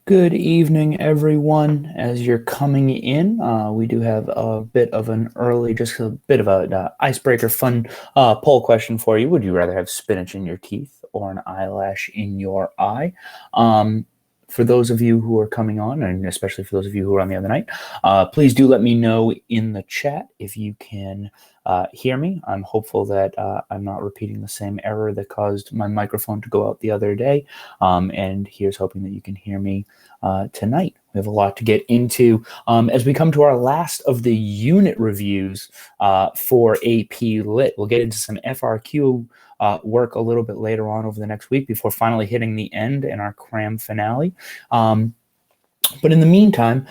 Good evening, everyone. As you're coming in, we do have a bit of an early, just a bit of a icebreaker fun poll question for you. Would you rather have spinach in your teeth or an eyelash in your eye? For those of you who are coming on, and especially for those of you who are on the other night, please do let me know in the chat if you can hear me. I'm hopeful that I'm not repeating the same error that caused my microphone to go out the other day. And here's hoping that you can hear me tonight. We have a lot to get into as we come to our last of the unit reviews for AP Lit. We'll get into some FRQ work a little bit later on over the next week before finally hitting the end in our CRAM finale. But in the meantime,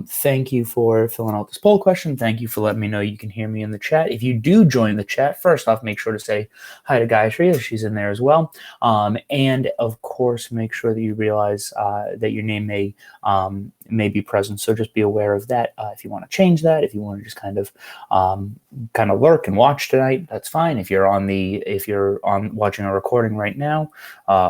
thank you for filling out this poll question. Thank you for letting me know you can hear me in the chat. If you do join the chat, first off, make sure to say hi to Gayatri, as she's in there as well. And of course, make sure that you realize that your name may be present. So just be aware of that. If you want to change that, if you want to just kind of lurk and watch tonight, that's fine. If you're on watching a recording right now,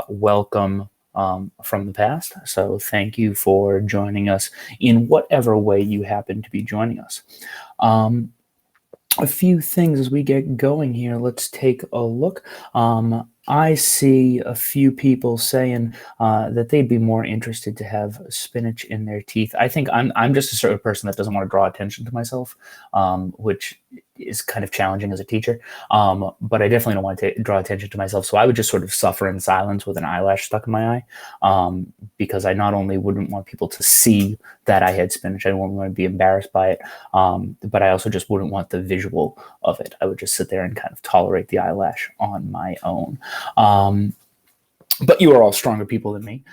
welcome. From the past. So thank you for joining us in whatever way you happen to be joining us. A few things as we get going here. Let's take a look. I see a few people saying that they'd be more interested to have spinach in their teeth. I think I'm just a sort of person that doesn't want to draw attention to myself, which is kind of challenging as a teacher. But I definitely don't want to draw attention to myself. So I would just sort of suffer in silence with an eyelash stuck in my eye, because I not only wouldn't want people to see that I had spinach, I wouldn't want to be embarrassed by it, but I also just wouldn't want the visual of it. I would just sit there and kind of tolerate the eyelash on my own. But you are all stronger people than me,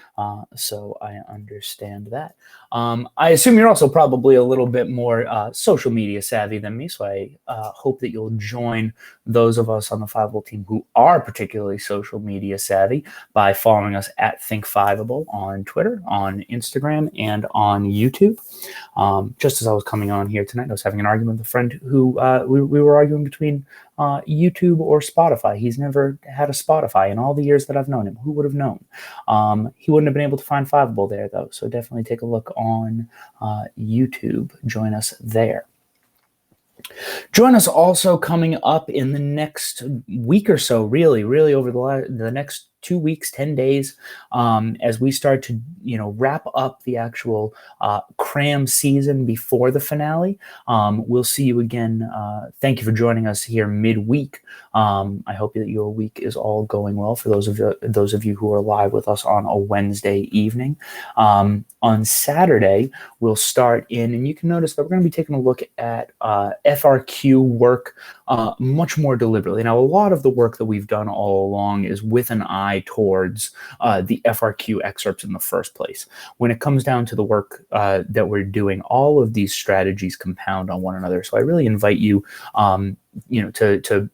so I understand that. I assume you're also probably a little bit more social media savvy than me, so I hope that you'll join those of us on the Fiveable team who are particularly social media savvy by following us at Think5able on Twitter, on Instagram, and on YouTube. Just as I was coming on here tonight, I was having an argument with a friend who we were arguing between YouTube or Spotify. He's never had a Spotify in all the years that I've known him. Who would have known? He wouldn't have been able to find Fiveable there, though. So definitely take a look on YouTube. Join us there. Join us also coming up in the next week or so, really over the next 2 weeks, 10 days, as we start to, wrap up the actual CRAM season before the finale. We'll see you again. Thank you for joining us here midweek. I hope that your week is all going well for those of you who are live with us on a Wednesday evening. On Saturday, we'll start in, and you can notice that we're going to be taking a look at FRQ work much more deliberately. Now, a lot of the work that we've done all along is with an eye towards the FRQ excerpts in the first place. When it comes down to the work that we're doing, all of these strategies compound on one another. So I really invite you, to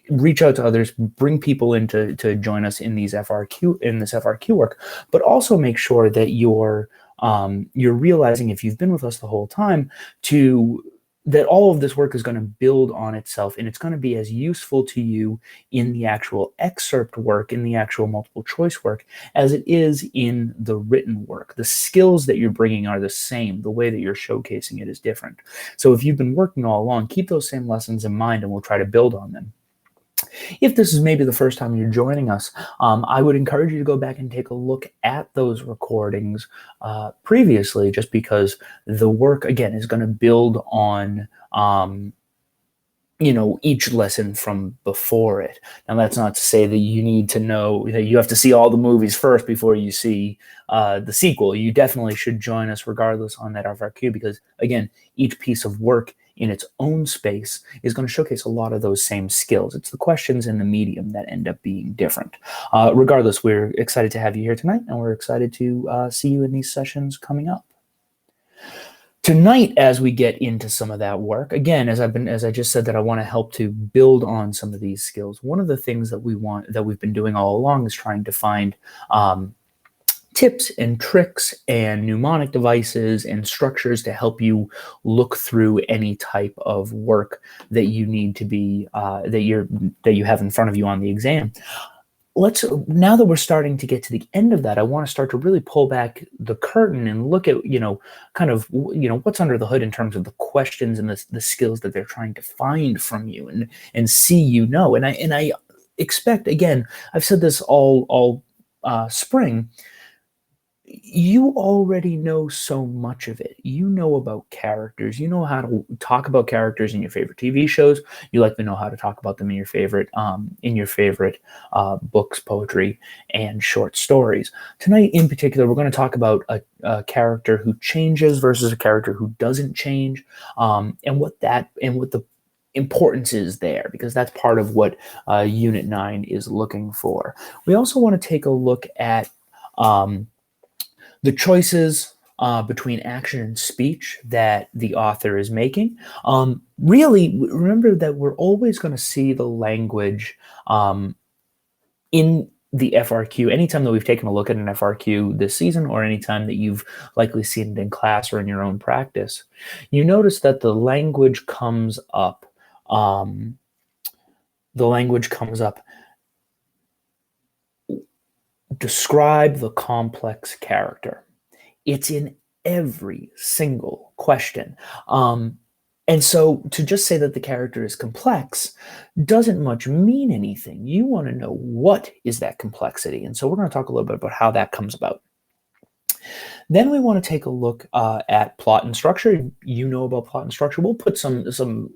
reach out to others, bring people in to join us in this FRQ work, but also make sure that you're realizing, if you've been with us the whole time, that all of this work is going to build on itself, and it's going to be as useful to you in the actual excerpt work, in the actual multiple choice work, as it is in the written work. The skills that you're bringing are the same. The way that you're showcasing it is different. So if you've been working all along, keep those same lessons in mind, and we'll try to build on them. If this is maybe the first time you're joining us, I would encourage you to go back and take a look at those recordings previously, just because the work, again, is going to build on each lesson from before it. Now, that's not to say that you need to know that you have to see all the movies first before you see the sequel. You definitely should join us regardless on that FRQ, because, again, each piece of work in its own space is going to showcase a lot of those same skills. It's the questions in the medium that end up being different. Regardless, we're excited to have you here tonight, and we're excited to see you in these sessions coming up. Tonight, as we get into some of that work, again, as I just said, that I want to help to build on some of these skills. One of the things that we've been doing all along is trying to find tips and tricks and mnemonic devices and structures to help you look through any type of work that you need to be that you have in front of you on the exam. now that we're starting to get to the end of that, I want to start to really pull back the curtain and look at, kind of, what's under the hood in terms of the questions and the skills that they're trying to find from you and see, and I expect, again, I've said this all spring. You already know so much of it. You know about characters. You know how to talk about characters in your favorite TV shows. You likely know how to talk about them in your favorite books, poetry, and short stories. Tonight, in particular, we're going to talk about a character who changes versus a character who doesn't change, and what the importance is there, because that's part of what Unit 9 is looking for. We also want to take a look at the choices between action and speech that the author is making. Really, remember that we're always going to see the language in the FRQ. Anytime that we've taken a look at an FRQ this season, or anytime that you've likely seen it in class or in your own practice, you notice that the language comes up. Describe the complex character. It's in every single question. And so to just say that the character is complex doesn't much mean anything. You want to know what is that complexity. And so we're going to talk a little bit about how that comes about. Then we want to take a look at plot and structure. You know about plot and structure. We'll put some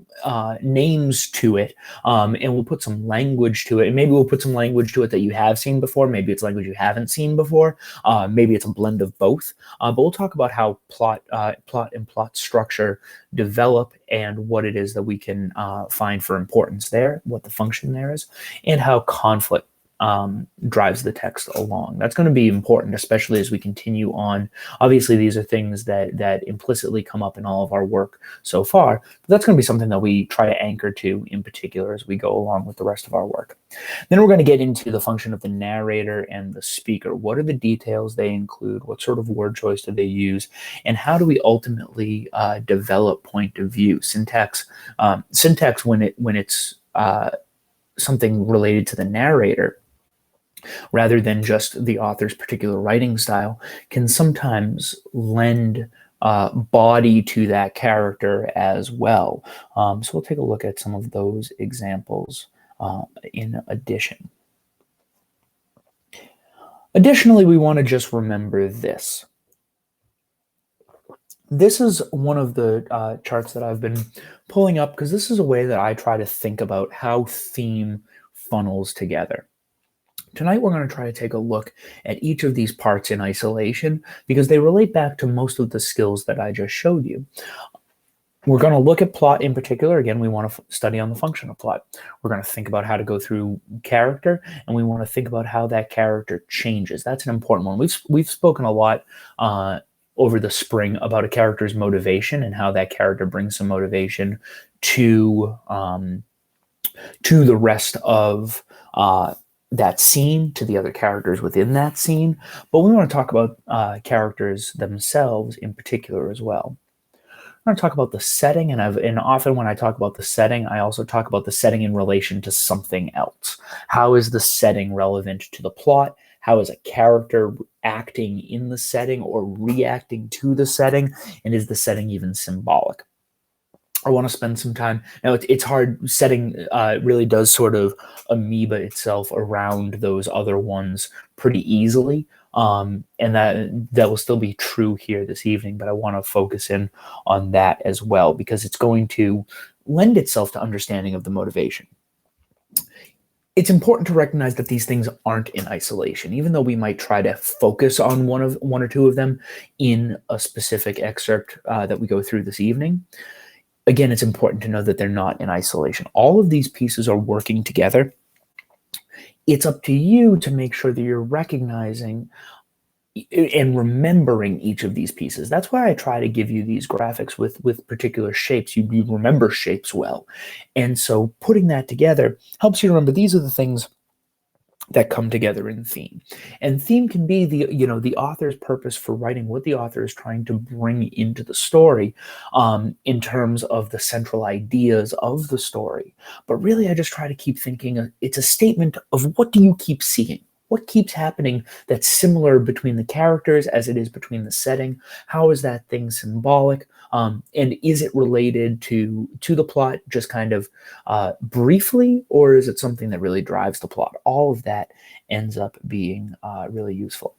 names to it, and we'll put some language to it. And maybe we'll put some language to it that you have seen before. Maybe it's language you haven't seen before. Maybe it's a blend of both. But we'll talk about how plot and plot structure develop, and what it is that we can find for importance there, what the function there is, and how conflict drives the text along. That's going to be important, especially as we continue on. Obviously, these are things that implicitly come up in all of our work so far, but that's going to be something that we try to anchor to in particular as we go along with the rest of our work. Then we're going to get into the function of the narrator and the speaker. What are the details they include? What sort of word choice do they use? And how do we ultimately develop point of view? Syntax when it's something related to the narrator, rather than just the author's particular writing style, can sometimes lend body to that character as well. So we'll take a look at some of those examples in addition. Additionally, we want to just remember this. This is one of the charts that I've been pulling up, because this is a way that I try to think about how theme funnels together. Tonight, we're going to try to take a look at each of these parts in isolation, because they relate back to most of the skills that I just showed you. We're going to look at plot in particular. Again, we want to study on the function of plot. We're going to think about how to go through character, and we want to think about how that character changes. That's an important one. We've spoken a lot over the spring about a character's motivation and how that character brings some motivation to the rest of that scene, to the other characters within that scene. But we want to talk about characters themselves in particular as well. I'm going to talk about the setting, and often when I talk about the setting, I also talk about the setting in relation to something else. How is the setting relevant to the plot? How is a character acting in the setting or reacting to the setting? And is the setting even symbolic? I want to spend some time. Now, it's hard. Setting really does sort of amoeba itself around those other ones pretty easily. And that will still be true here this evening, but I want to focus in on that as well, because it's going to lend itself to understanding of the motivation. It's important to recognize that these things aren't in isolation, even though we might try to focus on one or two of them in a specific excerpt that we go through this evening. Again, it's important to know that they're not in isolation. All of these pieces are working together. It's up to you to make sure that you're recognizing and remembering each of these pieces. That's why I try to give you these graphics with particular shapes. You remember shapes well. And so putting that together helps you remember these are the things that come together in theme. And theme can be the author's purpose for writing, what the author is trying to bring into the story, in terms of the central ideas of the story. But really, I just try to keep thinking it's a statement of, what do you keep seeing? What keeps happening that's similar between the characters as it is between the setting? How is that thing symbolic? And is it related to the plot, just kind of briefly, or is it something that really drives the plot? All of that ends up being really useful.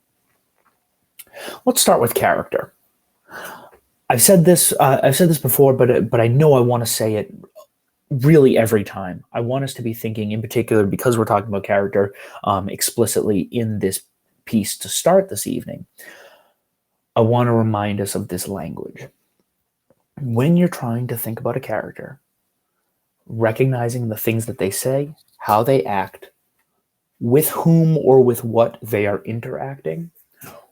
Let's start with character. I've said this before, but I know I want to say it really every time. I want us to be thinking, in particular, because we're talking about character explicitly in this piece to start this evening, I want to remind us of this language. When you're trying to think about a character, recognizing the things that they say, how they act, with whom or with what they are interacting,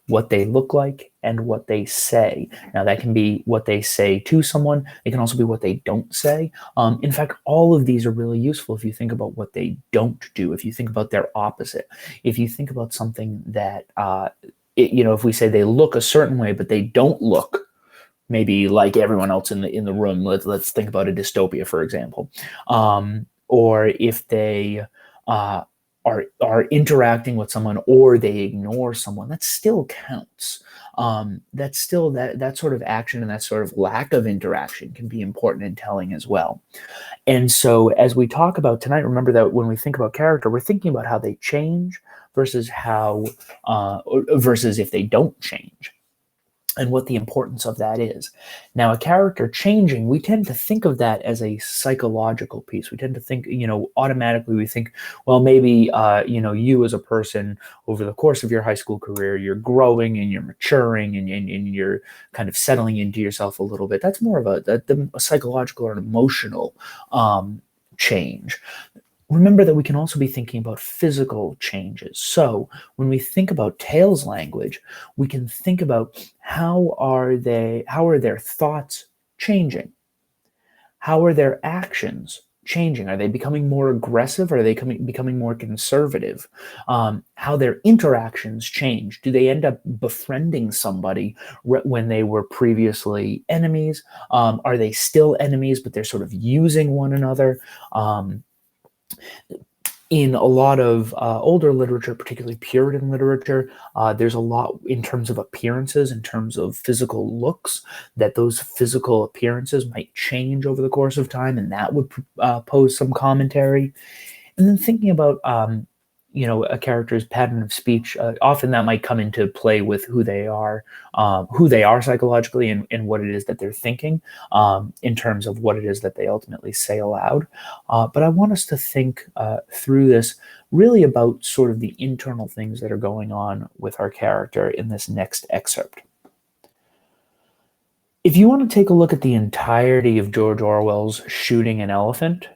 what they look like, and what they say. Now, that can be what they say to someone. It can also be what they don't say. In fact, all of these are really useful if you think about what they don't do, if you think about their opposite, if you think about something that, if we say they look a certain way, but they don't look maybe like everyone else in the room. Let's think about a dystopia, for example, or if they are interacting with someone or they ignore someone, that still counts. That's still that sort of action and that sort of lack of interaction can be important in telling as well. And so, as we talk about tonight, remember that when we think about character, we're thinking about how they change versus versus if they don't change, and what the importance of that is. Now, a character changing, we tend to think of that as a psychological piece. We tend to think, automatically we think, well, maybe, you as a person over the course of your high school career, you're growing and you're maturing and you're kind of settling into yourself a little bit. That's more of a psychological or an emotional change. Remember that we can also be thinking about physical changes. So when we think about Tale's language, we can think about how are their thoughts changing? How are their actions changing? Are they becoming more aggressive? Or are they becoming more conservative? How their interactions change? Do they end up befriending somebody when they were previously enemies? Are they still enemies, but they're sort of using one another? In a lot of older literature, particularly Puritan literature, there's a lot in terms of appearances, in terms of physical looks, that those physical appearances might change over the course of time, and that would pose some commentary. And then thinking about a character's pattern of speech, often that might come into play with who they are psychologically, and what it is that they're thinking, in terms of what it is that they ultimately say aloud. But I want us to think through this really about sort of the internal things that are going on with our character in this next excerpt. If you want to take a look at the entirety of George Orwell's Shooting an Elephant,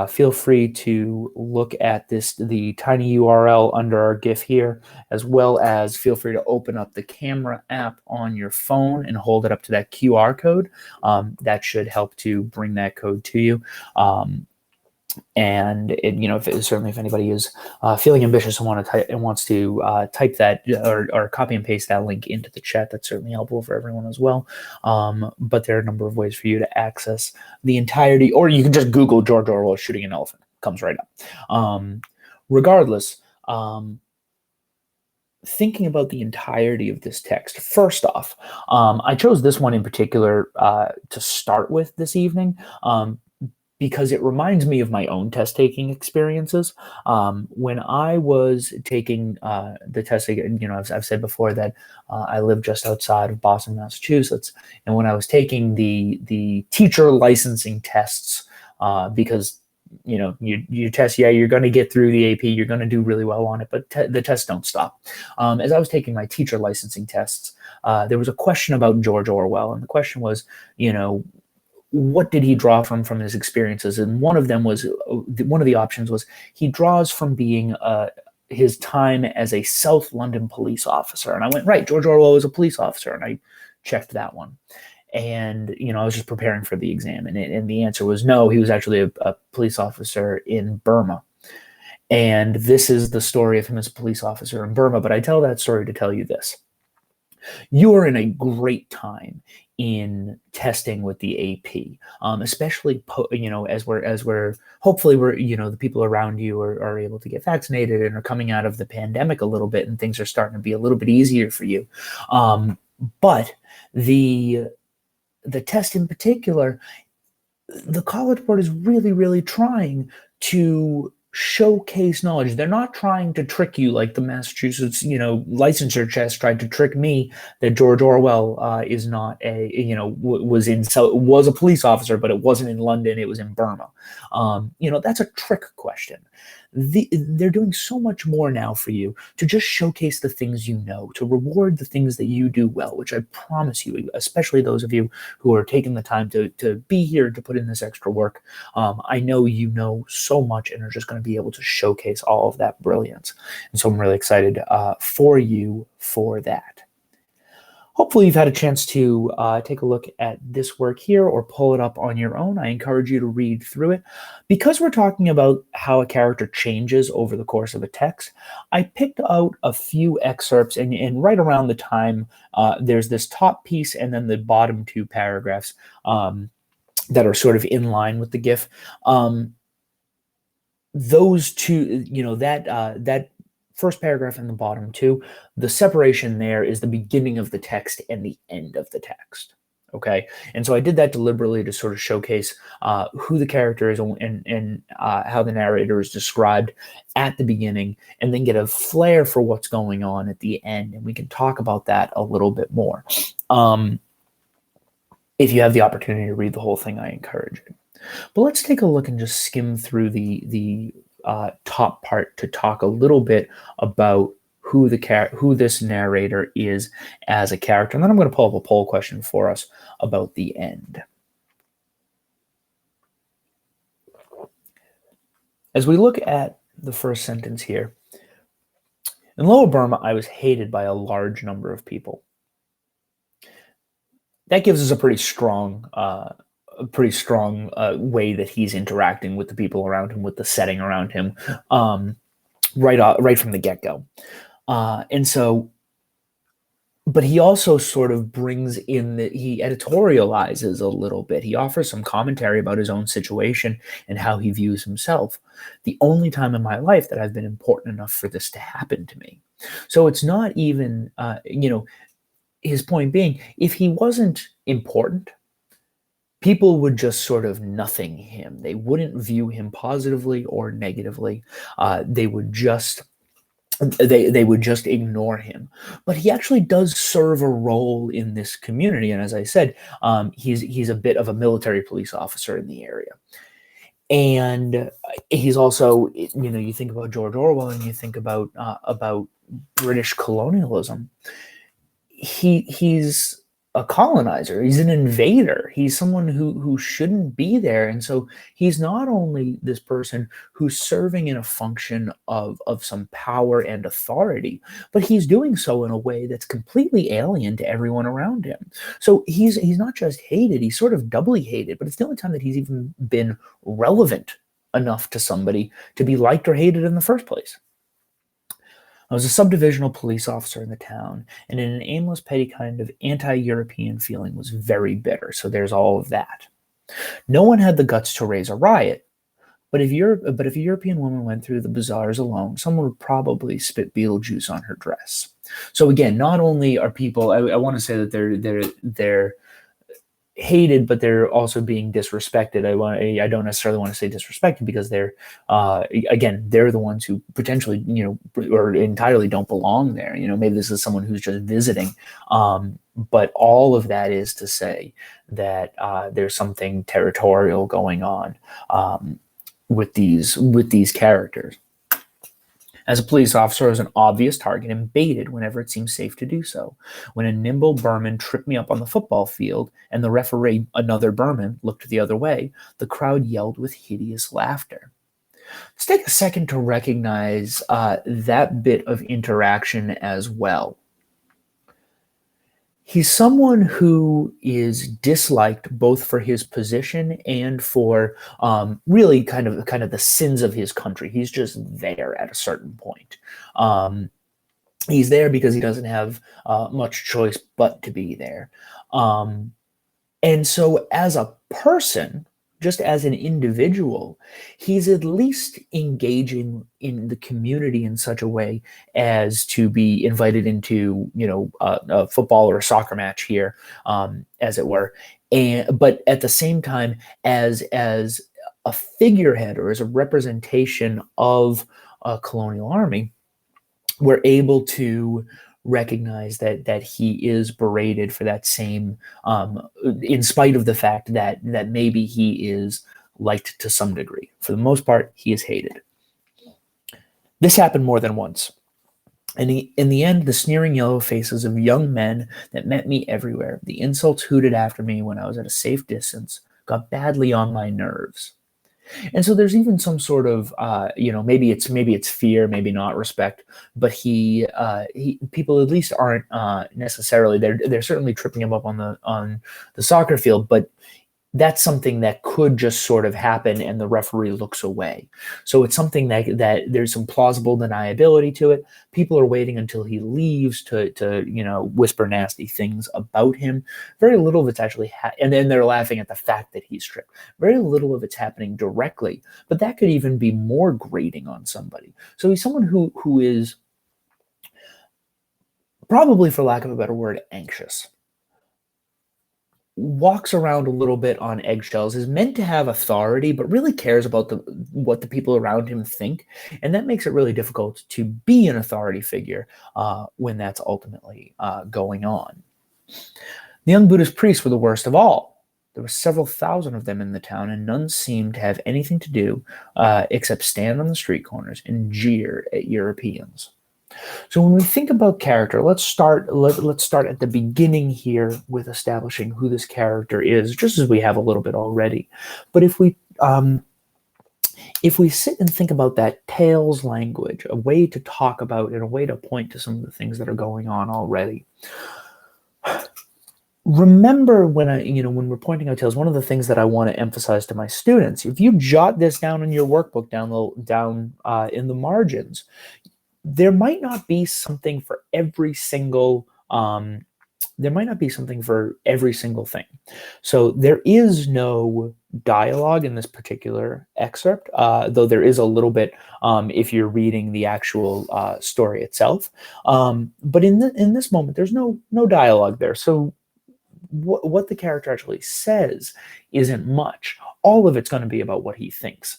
feel free to look at the tiny URL under our GIF here, as well as feel free to open up the camera app on your phone and hold it up to that QR code. That should help to bring that code to you. And if anybody is feeling ambitious and wants to type that or copy and paste that link into the chat, that's certainly helpful for everyone as well. But there are a number of ways for you to access the entirety, or you can just Google George Orwell Shooting an Elephant. It comes right up. Regardless, thinking about the entirety of this text, first off, I chose this one in particular to start with this evening, because it reminds me of my own test-taking experiences. When I was taking the test, I've said before that I live just outside of Boston, Massachusetts, and when I was taking the teacher licensing tests, because you test, you're going to get through the AP, you're going to do really well on it, but the tests don't stop. As I was taking my teacher licensing tests, there was a question about George Orwell, and the question was, what did he draw from his experiences? And one of the options was he draws from being his time as a South London police officer. And I went, right, George Orwell was a police officer, and I checked that one. And I was just preparing for the exam, and the answer was no, he was actually a police officer in Burma. And this is the story of him as a police officer in Burma. But I tell that story to tell you this. You are in a great time in testing with the AP, especially as we're hopefully the people around you are able to get vaccinated and are coming out of the pandemic a little bit, and things are starting to be a little bit easier for you. But the test in particular, the College Board is really trying to showcase knowledge. They're not trying to trick you like the Massachusetts, licensure test tried to trick me that George Orwell is not was a police officer, but it wasn't in London, it was in Burma. That's a trick question. They're doing so much more now for you to just showcase the things you know, to reward the things that you do well, which I promise you, especially those of you who are taking the time to be here, to put in this extra work. I know you know so much and are just going to be able to showcase all of that brilliance. And so I'm really excited for you for that. Hopefully you've had a chance to take a look at this work here or pull it up on your own. I encourage you to read through it. Because we're talking about how a character changes over the course of a text, I picked out a few excerpts, and right around the time, there's this top piece and then the bottom two paragraphs that are sort of in line with the GIF. Those two, that first paragraph and the bottom two, the separation there is the beginning of the text and the end of the text. Okay, and so I did that deliberately to sort of showcase who the character is and how the narrator is described at the beginning, and then get a flair for what's going on at the end, and we can talk about that a little bit more. If you have the opportunity to read the whole thing, I encourage it. But let's take a look and just skim through the top part to talk a little bit about who this narrator is as a character. And then I'm going to pull up a poll question for us about the end. As we look at the first sentence here, in Lower Burma, I was hated by a large number of people. That gives us a pretty strong way that he's interacting with the people around him, with the setting around him, right from the get-go. And so, but he also sort of brings in he editorializes a little bit. He offers some commentary about his own situation and how he views himself. The only time in my life that I've been important enough for this to happen to me. So it's not even, his point being, if he wasn't important, people would just sort of nothing him. They wouldn't view him positively or negatively. They would just ignore him. But he actually does serve a role in this community. And as I said, he's a bit of a military police officer in the area. And he's also, you think about George Orwell and you think about British colonialism. He's a colonizer. He's an invader. He's someone who shouldn't be there. And so he's not only this person who's serving in a function of some power and authority, but he's doing so in a way that's completely alien to everyone around him. So he's not just hated, he's sort of doubly hated, but it's the only time that he's even been relevant enough to somebody to be liked or hated in the first place. I was a subdivisional police officer in the town, and in an aimless, petty kind of anti-European feeling was very bitter, so there's all of that. No one had the guts to raise a riot, but if a European woman went through the bazaars alone, someone would probably spit Beetlejuice on her dress. So again, not only are people, I want to say that they're hated, but they're also being disrespected. I don't necessarily want to say disrespected because they're the ones who potentially or entirely don't belong there. Maybe this is someone who's just visiting, but all of that is to say that there's something territorial going on with these characters. As a police officer, I was an obvious target and baited whenever it seemed safe to do so. When a nimble Burman tripped me up on the football field and the referee, another Burman, looked the other way, the crowd yelled with hideous laughter. Let's take a second to recognize that bit of interaction as well. He's someone who is disliked both for his position and for really kind of the sins of his country. He's just there at a certain point. He's there because he doesn't have much choice but to be there. And so, as a person, just as an individual, he's at least engaging in the community in such a way as to be invited into, a football or a soccer match here, as it were. But at the same time, as a figurehead or as a representation of a colonial army, we're able to recognize that he is berated for that same, in spite of the fact that maybe he is liked to some degree. For the most part, he is hated. This happened more than once. And in the end, the sneering yellow faces of young men that met me everywhere, the insults hooted after me when I was at a safe distance, got badly on my nerves. And so there's even some sort of, maybe it's fear, maybe not respect, but people at least aren't necessarily, they're certainly tripping him up on the soccer field, but that's something that could just sort of happen and the referee looks away. So it's something that there's some plausible deniability to it. People are waiting until he leaves to whisper nasty things about him. Very little of it's actually, and then they're laughing at the fact that he's stripped. Very little of it's happening directly, but that could even be more grating on somebody. So he's someone who is probably, for lack of a better word, anxious. Walks around a little bit on eggshells, is meant to have authority, but really cares about what the people around him think. And that makes it really difficult to be an authority figure when that's ultimately going on. The young Buddhist priests were the worst of all. There were several thousand of them in the town, and none seemed to have anything to do except stand on the street corners and jeer at Europeans. So when we think about character, let's start at the beginning here with establishing who this character is, just as we have a little bit already. But if we sit and think about that tales language, a way to talk about and a way to point to some of the things that are going on already. Remember when we're pointing out tales, one of the things that I want to emphasize to my students, if you jot this down in your workbook down in the margins, there might not be something for every single thing. So there is no dialogue in this particular excerpt, though there is a little bit if you're reading the actual story itself. But in this moment, there's no dialogue there. So what the character actually says isn't much. All of it's going to be about what he thinks.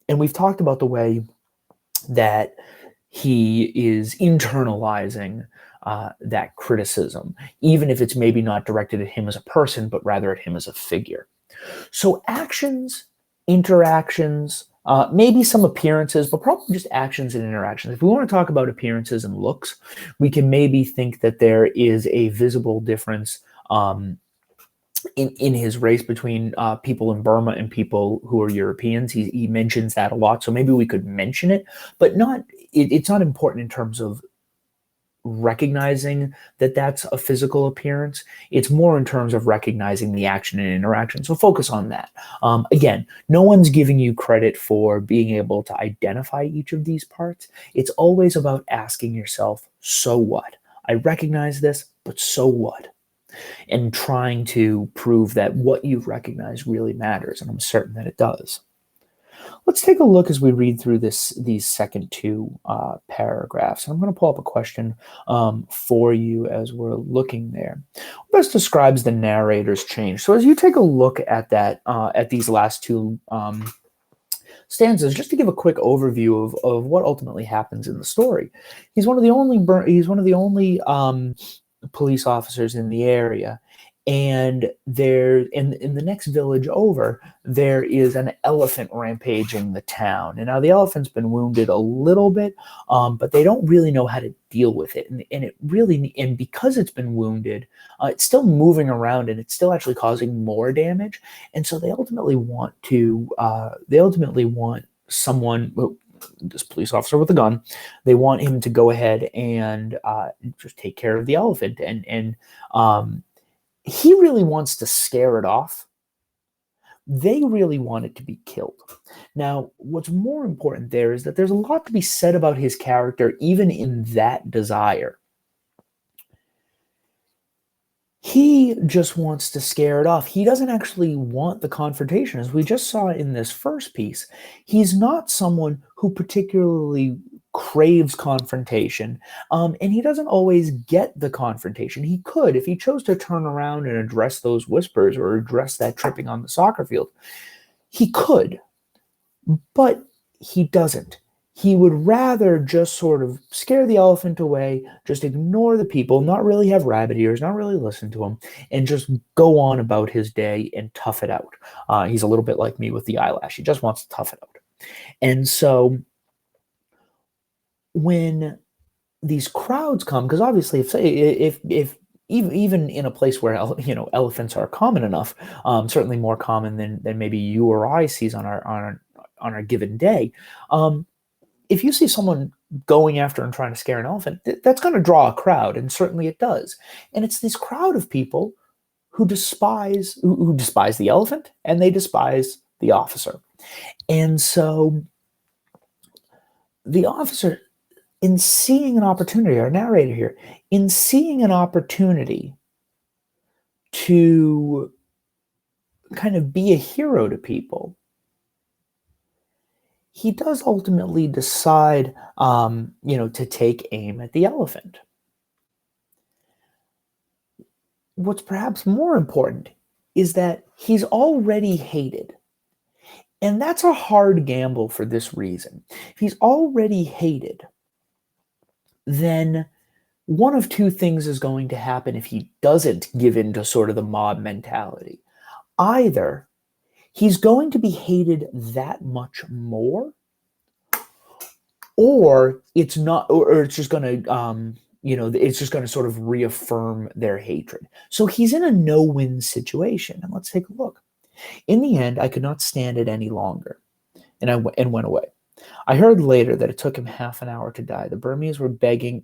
And we've talked about the way that he is internalizing that criticism, even if it's maybe not directed at him as a person, but rather at him as a figure. So actions, interactions, maybe some appearances, but probably just actions and interactions. If we want to talk about appearances and looks, we can maybe think that there is a visible difference in his race between people in Burma and people who are Europeans. He mentions that a lot, so maybe we could mention it, but it's not important in terms of recognizing that that's a physical appearance. It's more in terms of recognizing the action and interaction. So focus on that. Again, no one's giving you credit for being able to identify each of these parts. It's always about asking yourself, so what? I recognize this, but so what? And trying to prove that what you've recognized really matters, and I'm certain that it does. Let's take a look as we read through these second two paragraphs. And I'm going to pull up a question for you as we're looking there. What best describes the narrator's change? So as you take a look at that, at these last two stanzas, just to give a quick overview of what ultimately happens in the story. He's one of the only police officers in the area, and there in the next village over, there is an elephant rampaging the town. And now the elephant's been wounded a little bit, but they don't really know how to deal with it. And because it's been wounded, it's still moving around and it's still actually causing more damage. And so they ultimately want someone. this police officer with a gun. They want him to go ahead and just take care of the elephant. And he really wants to scare it off. They really want it to be killed. Now, what's more important there is that there's a lot to be said about his character, even in that desire. He just wants to scare it off. He doesn't actually want the confrontation. As we just saw in this first piece, he's not someone who particularly craves confrontation, and he doesn't always get the confrontation. He could, if he chose to turn around and address those whispers or address that tripping on the soccer field, he could, but he doesn't. He would rather just sort of scare the elephant away, just ignore the people, not really have rabbit ears, not really listen to him, and just go on about his day and tough it out. He's a little bit like me with the eyelash. He just wants to tough it out. And so when these crowds come, because obviously if even in a place where elephants are common enough, certainly more common than maybe you or I sees on our given day, if you see someone going after and trying to scare an elephant, that's going to draw a crowd, and certainly it does. And it's this crowd of people who despise the elephant, and they despise the officer. And so the officer, in seeing an opportunity, our narrator here, in seeing an opportunity to kind of be a hero to people, he does ultimately decide, to take aim at the elephant. What's perhaps more important is that he's already hated. And that's a hard gamble for this reason. If he's already hated, then one of two things is going to happen if he doesn't give in to sort of the mob mentality. Either he's going to be hated that much more, or it's not, or it's just going to, it's just going to sort of reaffirm their hatred. So he's in a no-win situation. And let's take a look. In the end, I could not stand it any longer, and went away. I heard later that it took him half an hour to die. The Burmese were Burmans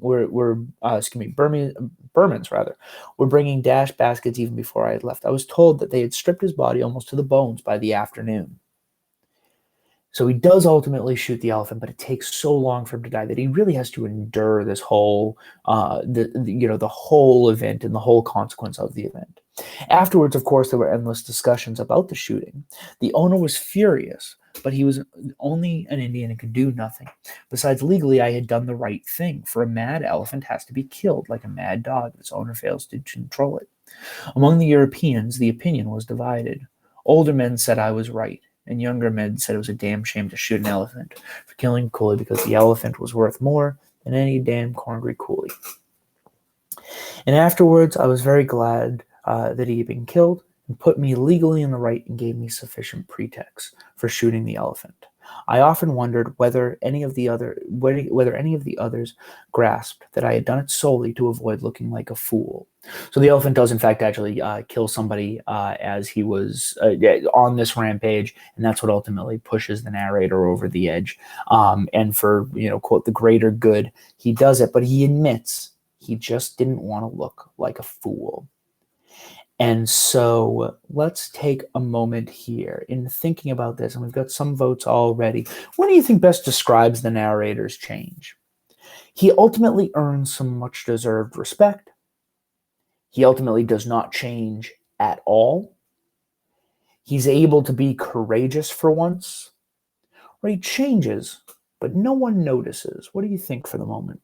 were bringing dash baskets even before I had left. I was told that they had stripped his body almost to the bones by the afternoon. So he does ultimately shoot the elephant, but it takes so long for him to die that he really has to endure this whole, the whole event and the whole consequence of the event. Afterwards, of course, there were endless discussions about the shooting. The owner was furious, but he was only an Indian and could do nothing. Besides, legally, I had done the right thing, for a mad elephant has to be killed like a mad dog if its owner fails to control it. Among the Europeans, the opinion was divided. Older men said I was right, and younger men said it was a damn shame to shoot an elephant for killing coolie because the elephant was worth more than any damn hungry coolie. And afterwards, I was very glad that he had been killed and put me legally in the right and gave me sufficient pretext for shooting the elephant. I often wondered whether any of the others grasped that I had done it solely to avoid looking like a fool. So the elephant does, in fact, actually kill somebody as he was on this rampage, and that's what ultimately pushes the narrator over the edge. And for, quote, the greater good, he does it, but he admits he just didn't want to look like a fool. And so let's take a moment here in thinking about this, and we've got some votes already. What do you think best describes the narrator's change? He ultimately earns some much-deserved respect. He ultimately does not change at all. He's able to be courageous for once. Or he changes, but no one notices. What do you think for the moment?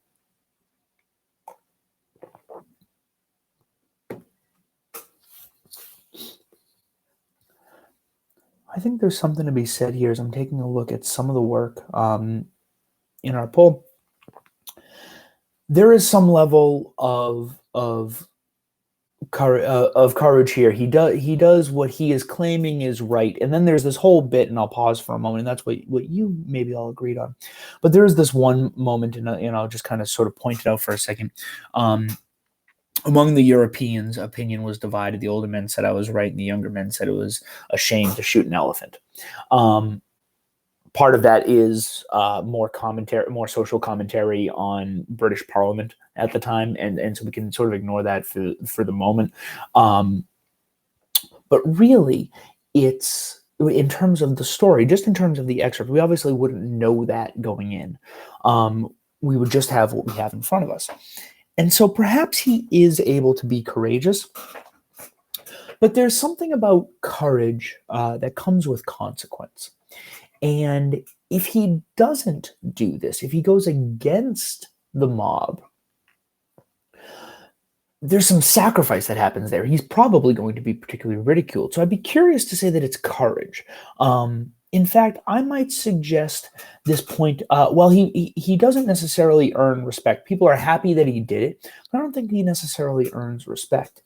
I think there's something to be said here as I'm taking a look at some of the work in our poll. There is some level of courage here. He does what he is claiming is right, and then there's this whole bit, and I'll pause for a moment, and that's what you maybe all agreed on. But there is this one moment, and I'll just kind of sort of point it out for a second. Among the Europeans, opinion was divided. The older men said I was right, and the younger men said it was a shame to shoot an elephant. Part of that is more social commentary on British Parliament at the time, and so we can sort of ignore that for the moment. But really, it's in terms of the story, just in terms of the excerpt, we obviously wouldn't know that going in. We would just have what we have in front of us. And so perhaps he is able to be courageous, but there's something about courage that comes with consequence. And if he doesn't do this, if he goes against the mob, there's some sacrifice that happens there. He's probably going to be particularly ridiculed. So I'd be curious to say that it's courage. In fact, I might suggest this point. Well, he doesn't necessarily earn respect. People are happy that he did it, but I don't think he necessarily earns respect.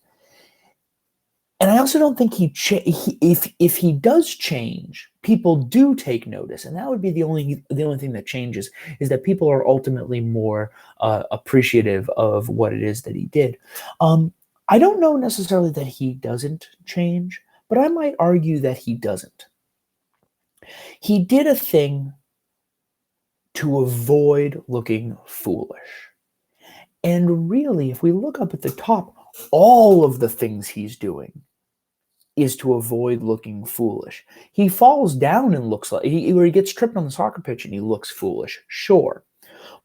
And I also don't think if he does change, people do take notice, and that would be the only thing that changes, is that people are ultimately more appreciative of what it is that he did. I don't know necessarily that he doesn't change, but I might argue that he doesn't. He did a thing to avoid looking foolish. And really, if we look up at the top, all of the things he's doing is to avoid looking foolish. He falls down and looks like, he gets tripped on the soccer pitch and he looks foolish, sure.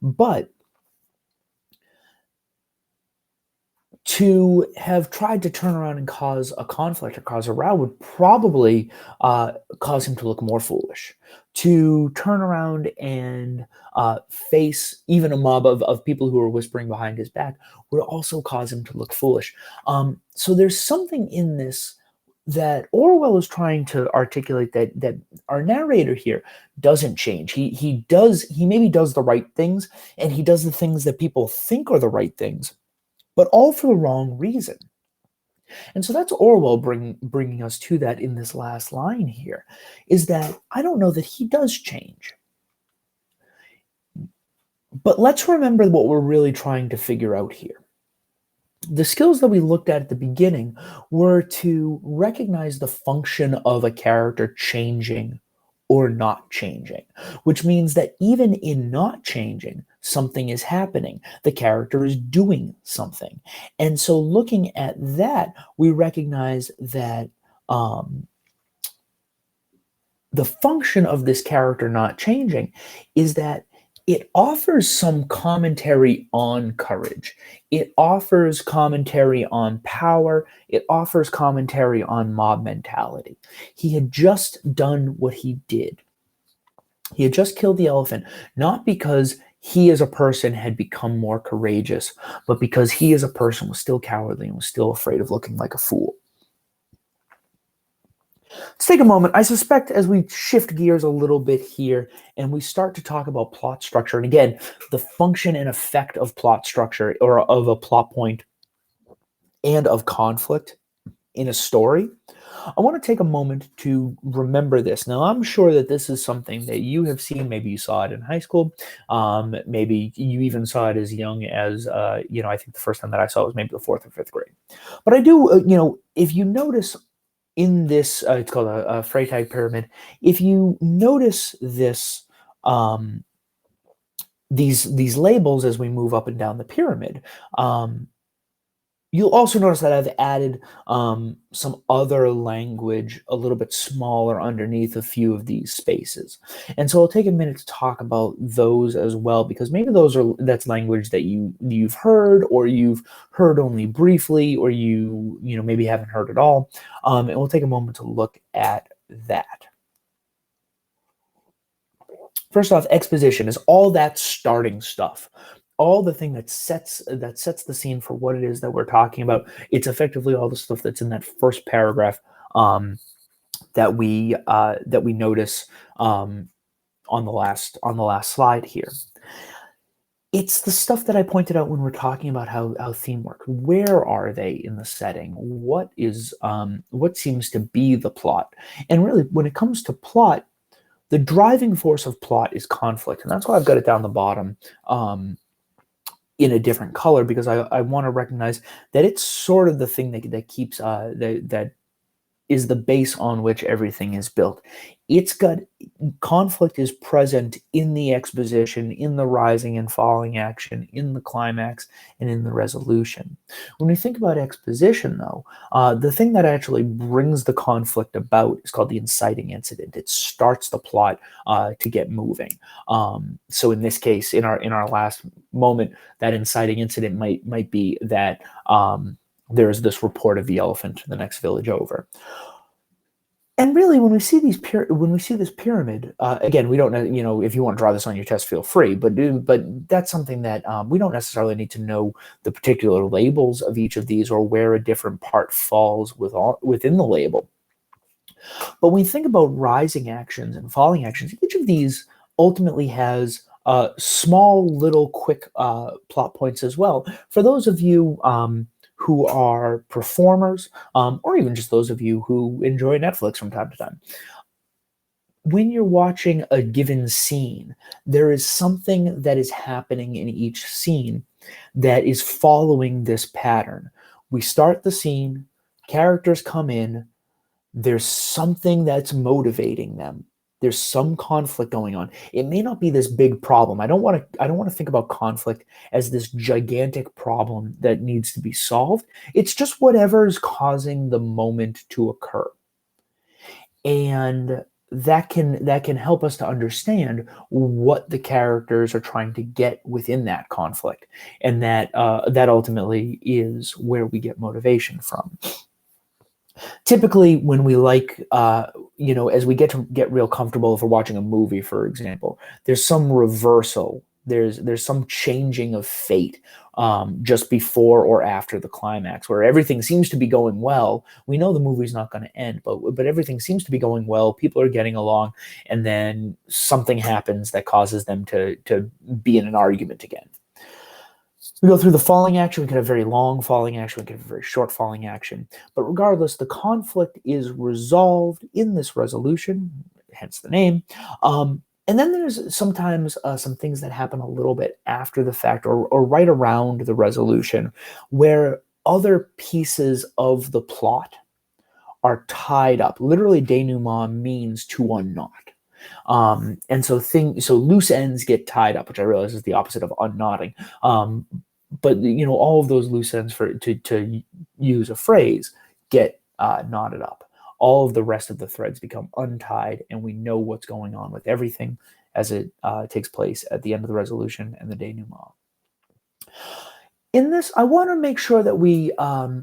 But to have tried to turn around and cause a conflict or cause a row would probably cause him to look more foolish. To turn around and face even a mob of people who are whispering behind his back would also cause him to look foolish. So there's something in this that Orwell is trying to articulate, that our narrator here doesn't change. He maybe does the right things, and he does the things that people think are the right things, but all for the wrong reason. And so that's Orwell bringing us to that in this last line here, is that I don't know that he does change. But let's remember what we're really trying to figure out here. The skills that we looked at the beginning were to recognize the function of a character changing or not changing, which means that even in not changing, something is happening. The character is doing something. And so looking at that, we recognize that the function of this character not changing is that it offers some commentary on courage. It offers commentary on power. It offers commentary on mob mentality. He had just done what he did. He had just killed the elephant, not because he as a person had become more courageous, but because he as a person was still cowardly and was still afraid of looking like a fool. Let's take a moment. I suspect as we shift gears a little bit here and we start to talk about plot structure, and again, the function and effect of plot structure or of a plot point and of conflict in a story, I want to take a moment to remember this. Now, I'm sure that this is something that you have seen. Maybe you saw it in high school. Maybe you even saw it as young as, I think the first time that I saw it was maybe the 4th or 5th grade. But I do, if you notice in this, it's called a Freytag pyramid. If you notice this, these labels as we move up and down the pyramid, you'll also notice that I've added some other language a little bit smaller underneath a few of these spaces. And so I'll take a minute to talk about those as well, because maybe that's language that you've heard, or you've heard only briefly, or you maybe haven't heard at all. And we'll take a moment to look at that. First off, exposition is all that starting stuff. All the thing that sets the scene for what it is that we're talking about. It's effectively all the stuff that's in that first paragraph that we notice on the last slide here. It's the stuff that I pointed out when we're talking about how theme works. Where are they in the setting? What seems to be the plot? And really, when it comes to plot, the driving force of plot is conflict, and that's why I've got it down the bottom in a different color, because I want to recognize that it's sort of the thing that keeps that is the base on which everything is built. It's got conflict is present in the exposition, in the rising and falling action, in the climax, and in the resolution. When we think about exposition, though, the thing that actually brings the conflict about is called the inciting incident. It starts the plot to get moving. So in this case, in our last moment, that inciting incident might be that there's this report of the elephant in the next village over. And really, when we see this pyramid, again, we don't know. You know, if you want to draw this on your test, feel free. But that's something that we don't necessarily need to know the particular labels of each of these or where a different part falls within the label. But when we think about rising actions and falling actions, each of these ultimately has small, little, quick plot points as well. For those of you who are performers, or even just those of you who enjoy Netflix from time to time. When you're watching a given scene, there is something that is happening in each scene that is following this pattern. We start the scene, characters come in, there's something that's motivating them. There's some conflict going on. It may not be this big problem. I don't want to think about conflict as this gigantic problem that needs to be solved. It's just whatever is causing the moment to occur. And that can help us to understand what the characters are trying to get within that conflict. And that ultimately is where we get motivation from. Typically, when we as we get real comfortable, if we're watching a movie, for example, there's some reversal. There's some changing of fate just before or after the climax, where everything seems to be going well. We know the movie's not going to end, but everything seems to be going well. People are getting along, and then something happens that causes them to be in an argument again. We go through the falling action. We could have very long falling action. We could have very short falling action. But regardless, the conflict is resolved in this resolution, hence the name. And then there's sometimes some things that happen a little bit after the fact or right around the resolution where other pieces of the plot are tied up. Literally, denouement means to unknot. And so loose ends get tied up, which I realize is the opposite of unknotting. But all of those loose ends, to use a phrase, get knotted up. All of the rest of the threads become untied, and we know what's going on with everything as it takes place at the end of the resolution and the denouement. In this, I want to make sure that we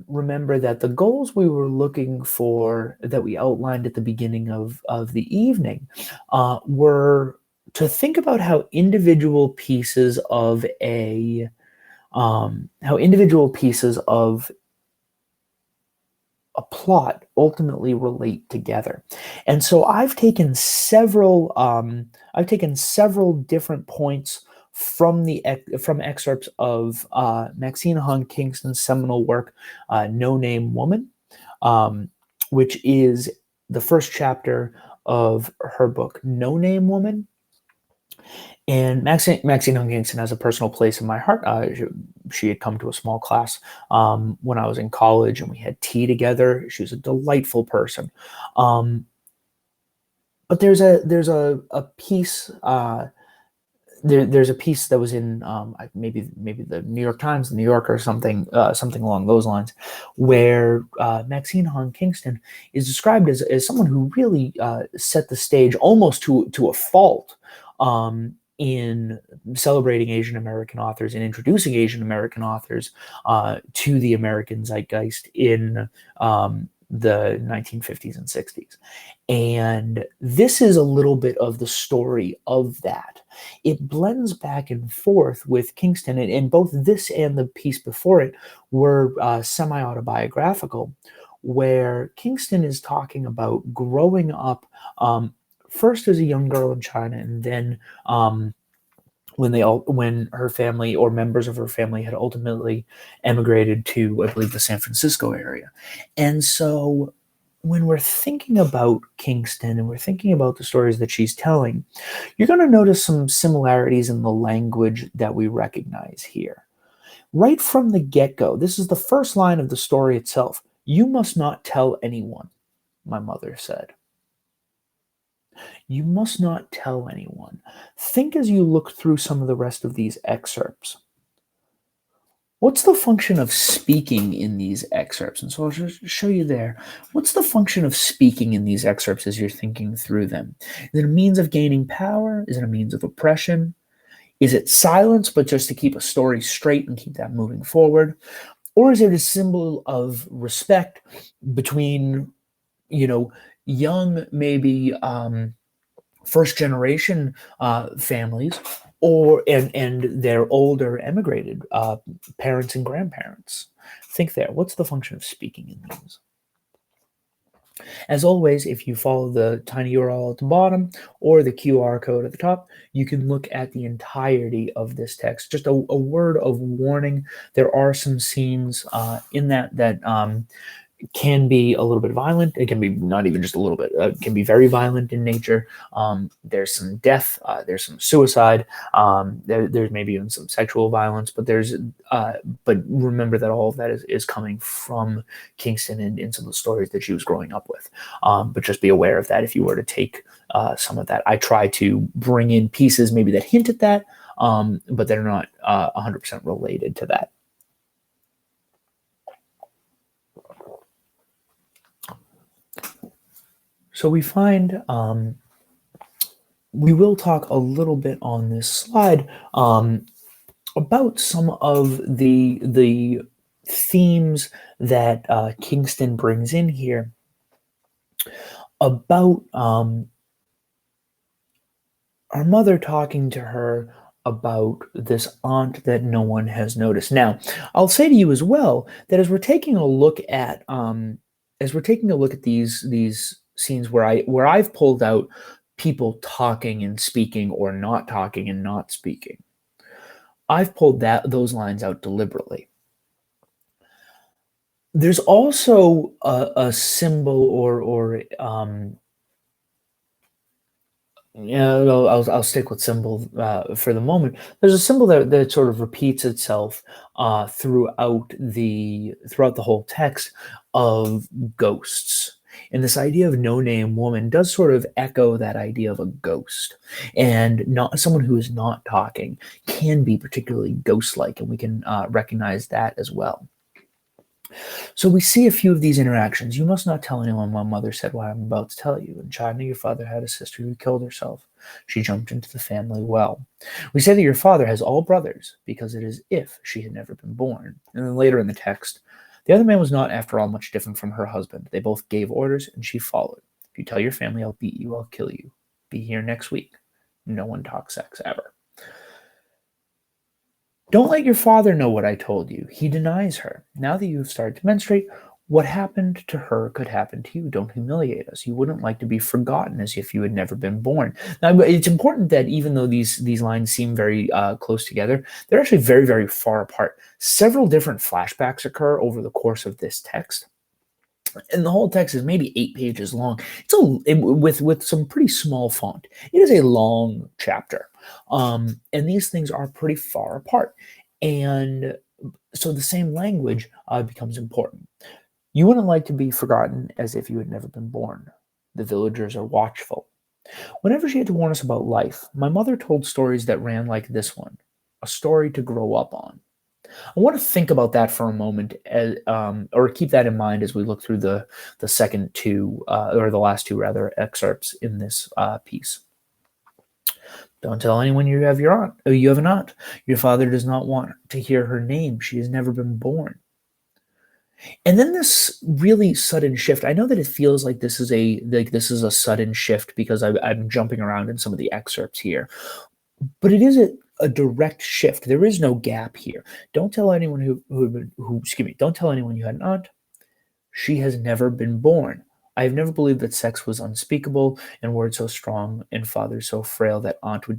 remember that the goals we were looking for, that we outlined at the beginning of the evening, were to think about how individual pieces of a plot ultimately relate together. And so I've taken several different points from excerpts of Maxine Hung Kingston's seminal work, No Name Woman, which is the first chapter of her book, No Name Woman. And Maxine Hung Kingston has a personal place in my heart. She had come to a small class when I was in college, and we had tea together. She was a delightful person. But there's a piece. There's a piece that was in maybe the New York Times, the New Yorker, or something along those lines, where Maxine Hung Kingston is described as someone who really set the stage almost to a fault in celebrating Asian American authors and introducing Asian American authors to the American zeitgeist in the 1950s and 60s. And this is a little bit of the story of that. It blends back and forth with Kingston, and both this and the piece before it were semi-autobiographical, where Kingston is talking about growing up first as a young girl in China, and then when her family or members of her family had ultimately emigrated to, I believe, the San Francisco area. And so when we're thinking about Kingston and we're thinking about the stories that she's telling, you're going to notice some similarities in the language that we recognize here. Right from the get-go, this is the first line of the story itself. You must not tell anyone. my mother said. You must not tell anyone. Think as you look through some of the rest of these excerpts. What's the function of speaking in these excerpts? And so I'll just show you there. What's the function of speaking in these excerpts as you're thinking through them? Is it a means of gaining power? Is it a means of oppression? Is it silence, but just to keep a story straight and keep that moving forward? Or is it a symbol of respect between, young, maybe first generation families, and their older emigrated parents and grandparents? Think there. What's the function of speaking in these? As always, if you follow the tiny URL at the bottom or the QR code at the top, you can look at the entirety of this text. Just a word of warning: there are some scenes in that can be a little bit violent. It can be not even just a little bit. It can be very violent in nature. There's some death. There's some suicide. There's maybe even some sexual violence. But but remember that all of that is coming from Kingston and in some of the stories that she was growing up with. But just be aware of that if you were to take some of that. I try to bring in pieces maybe that hint at that, but they're not 100% related to that. So we find, we will talk a little bit on this slide about some of the themes that Kingston brings in here about our mother talking to her about this aunt that no one has noticed. Now, I'll say to you as well that as we're taking a look at these scenes where I've pulled out people talking and speaking or not talking and not speaking, I've pulled those lines out deliberately. There's also a symbol I'll stick with symbol for the moment. There's a symbol that sort of repeats itself throughout the whole text of ghosts. And this idea of no-name woman does sort of echo that idea of a ghost. And not someone who is not talking can be particularly ghost-like, and we can recognize that as well. So we see a few of these interactions. You must not tell anyone, my mother said, what I'm about to tell you. In China, your father had a sister who killed herself. She jumped into the family well. We say that your father has all brothers because it is if she had never been born. And then later in the text, the other man was not, after all, much different from her husband. They both gave orders, and she followed. If you tell your family, I'll beat you, I'll kill you. Be here next week. No one talks sex ever. Don't let your father know what I told you. He denies her. Now that you have started to menstruate, what happened to her could happen to you. Don't humiliate us. You wouldn't like to be forgotten as if you had never been born. Now, it's important that even though these lines seem very close together, they're actually very, very far apart. Several different flashbacks occur over the course of this text. And the whole text is maybe 8 pages long. With some pretty small font. It is a long chapter. And these things are pretty far apart. And so the same language becomes important. You wouldn't like to be forgotten as if you had never been born. The villagers are watchful. Whenever she had to warn us about life, my mother told stories that ran like this one, a story to grow up on. I want to think about that for a moment, or keep that in mind as we look through the second two, or the last two rather, excerpts in this piece. Don't tell anyone you have an aunt. Your father does not want to hear her name. She has never been born. And then this really sudden shift. I know that it feels like this is a sudden shift because I'm jumping around in some of the excerpts here, but it is a direct shift. There is no gap here. Don't tell anyone don't tell anyone you had an aunt. She has never been born. I have never believed that sex was unspeakable and words so strong and father so frail that aunt would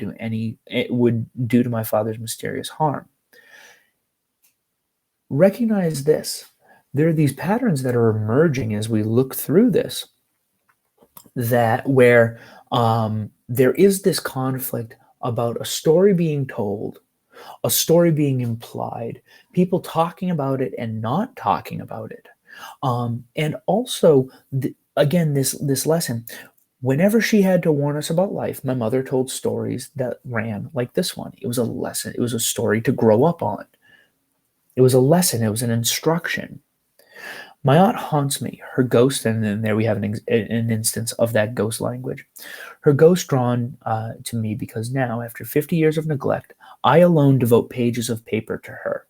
do to my father's mysterious harm. Recognize this. There are these patterns that are emerging as we look through this, where there is this conflict about a story being told, a story being implied, people talking about it and not talking about it. And also again, this lesson, whenever she had to warn us about life, my mother told stories that ran like this one. It was a lesson. It was a story to grow up on. It was a lesson. It was an instruction. My aunt haunts me, her ghost, and then there we have an instance of that ghost language. Her ghost drawn to me because now, after 50 years of neglect, I alone devote pages of paper to her.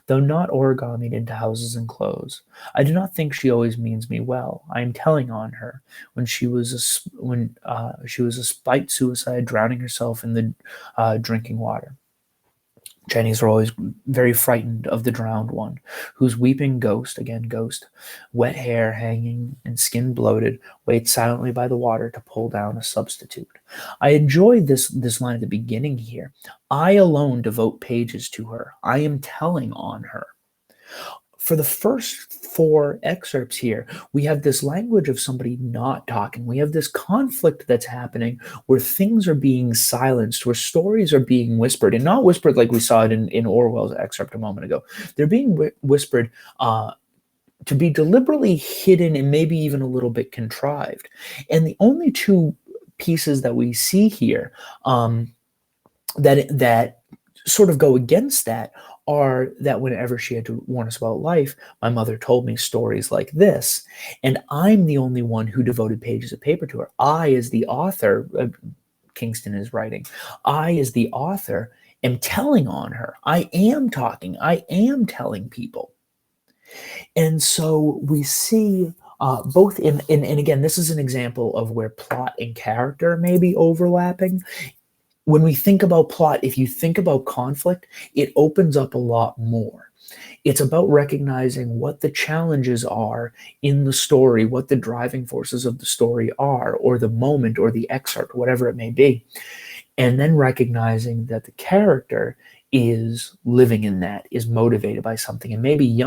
Though not origamied into houses and clothes, I do not think she always means me well. I am telling on her when she was a spite suicide, drowning herself in the drinking water. Chinese are always very frightened of the drowned one, whose weeping ghost, again ghost, wet hair hanging and skin bloated, waits silently by the water to pull down a substitute. I enjoyed this line at the beginning here. I alone devote pages to her. I am telling on her. For the first four excerpts here, we have this language of somebody not talking. We have this conflict that's happening where things are being silenced, where stories are being whispered, and not whispered like we saw it in Orwell's excerpt a moment ago. They're being whispered to be deliberately hidden and maybe even a little bit contrived. And the only two pieces that we see here that sort of go against that are that whenever she had to warn us about life, my mother told me stories like this, and I'm the only one who devoted pages of paper to her. I, as the author, Kingston is writing, I, as the author, am telling on her. I am talking. I am telling people. And so we see both in, and again, this is an example of where plot and character may be overlapping. When we think about plot, if you think about conflict, it opens up a lot more. It's about recognizing what the challenges are in the story, what the driving forces of the story are, or the moment, or the excerpt, whatever it may be. And then recognizing that the character is living in that, is motivated by something. And maybe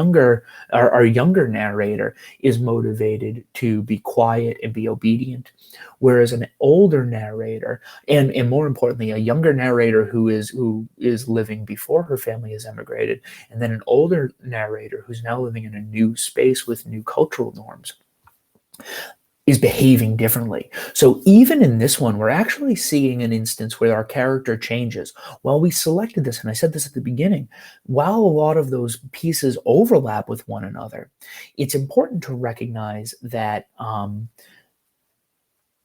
our younger narrator is motivated to be quiet and be obedient, whereas an older narrator, and more importantly, a younger narrator who is living before her family has emigrated, and then an older narrator who's now living in a new space with new cultural norms, is behaving differently. So even in this one, we're actually seeing an instance where our character changes. While we selected this, and I said this at the beginning, while a lot of those pieces overlap with one another, it's important to recognize that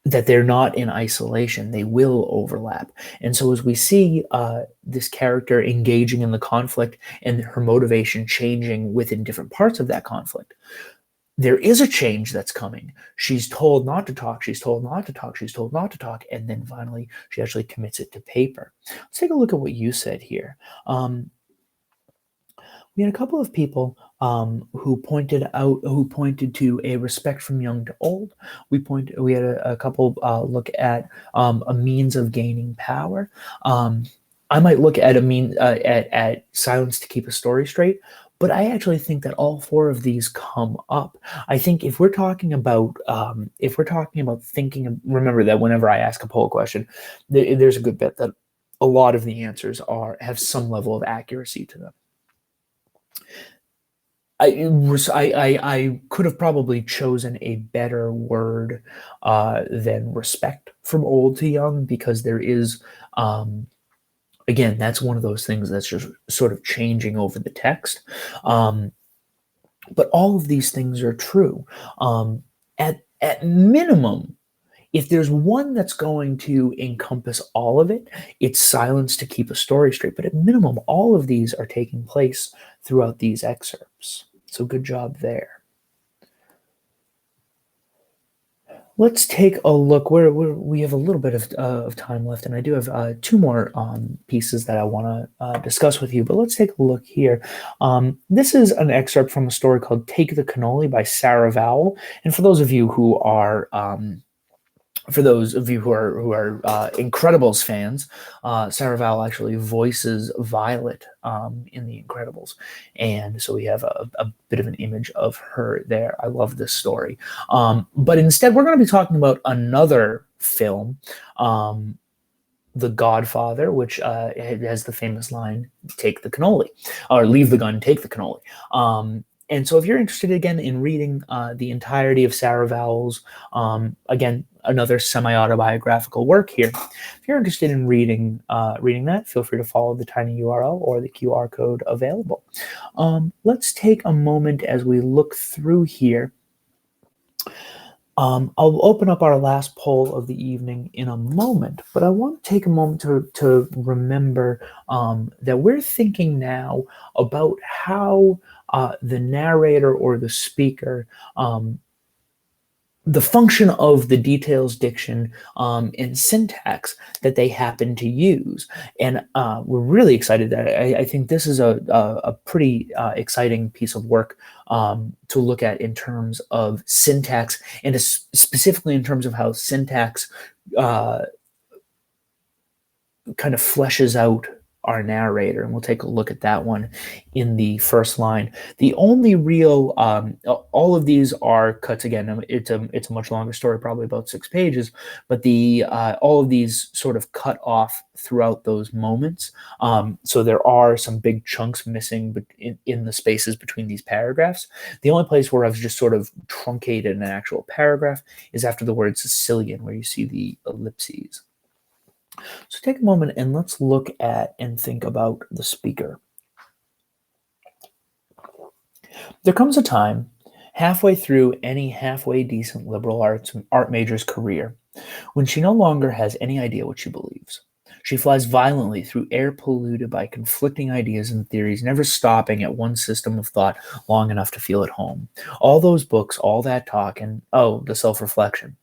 that they're not in isolation. They will overlap. And so as we see this character engaging in the conflict and her motivation changing within different parts of that conflict, there is a change that's coming. She's told not to talk. She's told not to talk. She's told not to talk. And then finally, she actually commits it to paper. Let's take a look at what you said here. We had a couple of people who pointed to a respect from young to old. We had a couple look at a means of gaining power. I might look at at silence to keep a story straight. But I actually think that all four of these come up. I think if we're talking about thinking, remember that whenever I ask a poll question, there's a good bet that a lot of the answers have some level of accuracy to them. I could have probably chosen a better word than respect from old to young, because there is again, that's one of those things that's just sort of changing over the text. But all of these things are true. At minimum, if there's one that's going to encompass all of it, it's silence to keep a story straight. But at minimum, all of these are taking place throughout these excerpts. So good job there. Let's take a look. We have a little bit of time left, and I do have two more pieces that I want to discuss with you, but let's take a look here. This is an excerpt from a story called Take the Cannoli by Sarah Vowell. And for those of you who are Incredibles fans, Sarah Vowell actually voices Violet in The Incredibles, and so we have a bit of an image of her there. I love this story, but instead we're going to be talking about another film, The Godfather, which has the famous line, "Take the cannoli," or "Leave the gun, take the cannoli." And so if you're interested again in reading the entirety of Sarah Vowell's, again, another semi-autobiographical work here, if you're interested in reading that, feel free to follow the tiny URL or the QR code available. Let's take a moment as we look through here. I'll open up our last poll of the evening in a moment, but I want to take a moment to remember that we're thinking now about how the narrator or the speaker, the function of the details, diction, and syntax that they happen to use. And we're really excited that I think this is a pretty exciting piece of work to look at in terms of syntax, and specifically in terms of how syntax kind of fleshes out our narrator, and we'll take a look at that one in the first line. The only real, all of these are cuts. Again, it's a much longer story, probably about 6 pages, but the all of these sort of cut off throughout those moments. So there are some big chunks missing in the spaces between these paragraphs. The only place where I've just sort of truncated an actual paragraph is after the word Sicilian, where you see the ellipses. So take a moment and let's look at and think about the speaker. There comes a time halfway through any halfway decent liberal art major's career when she no longer has any idea what she believes. She flies violently through air polluted by conflicting ideas and theories, never stopping at one system of thought long enough to feel at home. All those books, all that talk, and the self-reflection.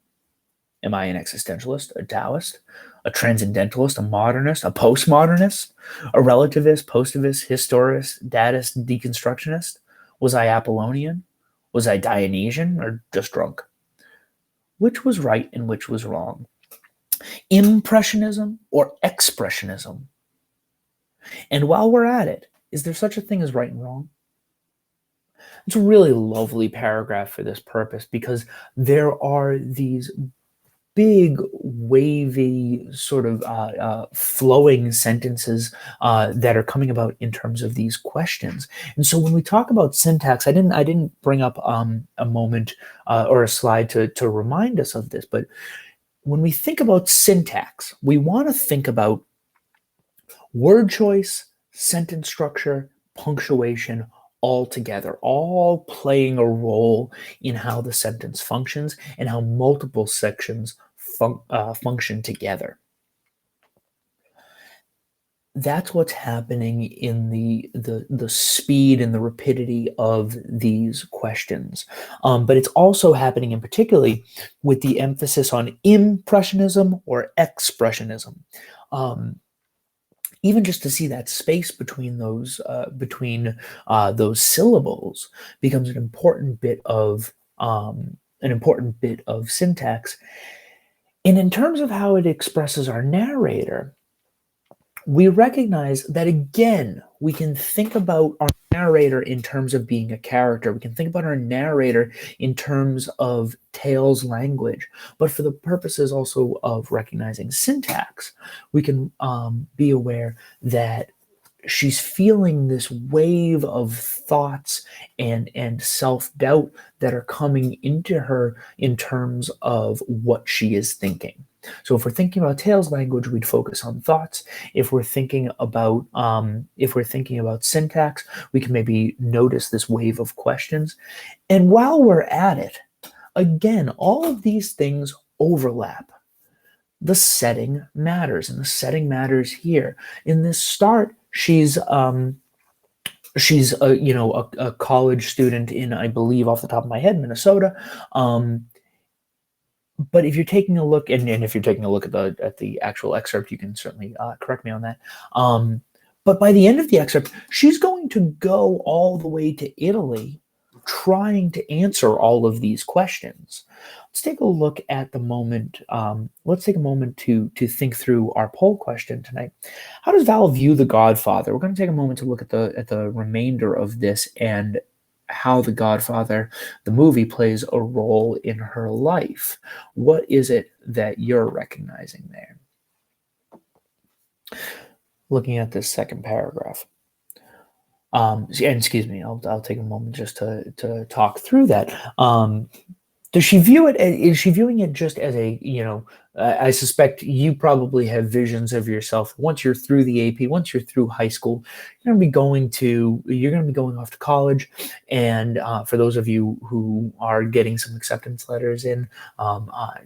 Am I an existentialist, a Taoist, a transcendentalist, a modernist, a postmodernist, a relativist, positivist, historist, datist, deconstructionist? Was I Apollonian? Was I Dionysian, or just drunk? Which was right and which was wrong? Impressionism or expressionism? And while we're at it, is there such a thing as right and wrong? It's a really lovely paragraph for this purpose, because there are these big, wavy, sort of flowing sentences that are coming about in terms of these questions. And so when we talk about syntax, I didn't bring up a moment or a slide to remind us of this, but when we think about syntax, we want to think about word choice, sentence structure, punctuation, all together, all playing a role in how the sentence functions and how multiple sections function together. That's what's happening in the speed and the rapidity of these questions. But it's also happening in particularly with the emphasis on impressionism or expressionism. Even just to see that space between those syllables becomes an important bit of syntax. And in terms of how it expresses our narrator, we recognize that, again, we can think about our narrator in terms of being a character. We can think about our narrator in terms of Tale's language. But for the purposes also of recognizing syntax, we can be aware that she's feeling this wave of thoughts and self-doubt that are coming into her in terms of what she is thinking. So if we're thinking about Tale's language, we'd focus on thoughts. If we're thinking about syntax, we can maybe notice this wave of questions. And while we're at it, again, all of these things overlap. The setting matters, and the setting matters here. In this start, she's a college student in, I believe off the top of my head, Minnesota. But if you're taking a look, and if you're taking a look at the actual excerpt, you can certainly correct me on that. But by the end of the excerpt, she's going to go all the way to Italy trying to answer all of these questions. Let's take a look at the moment. Let's take a moment to think through our poll question tonight. How does Val view The Godfather? We're going to take a moment to look at the remainder of this and how The Godfather, the movie, plays a role in her life. What is it that you're recognizing there? Looking at this second paragraph. And excuse me, I'll take a moment just to talk through that. Does she view it? Is she viewing it just as a, I suspect you probably have visions of yourself once you're through the AP, once you're through high school, you're going to be going off to college, and for those of you who are getting some acceptance letters in,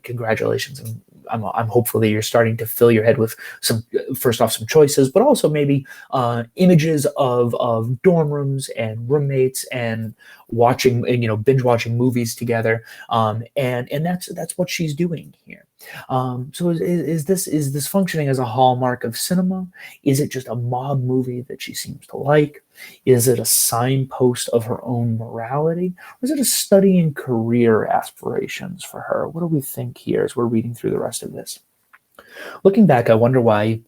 congratulations. I'm hopeful that you're starting to fill your head with first off, some choices, but also maybe images of dorm rooms and roommates and watching, binge watching movies together. And that's what she's doing here. So is this functioning as a hallmark of cinema? Is it just a mob movie that she seems to like? Is it a signpost of her own morality? Or is it a study in career aspirations for her? What do we think here as we're reading through the rest of this? Looking back, I wonder why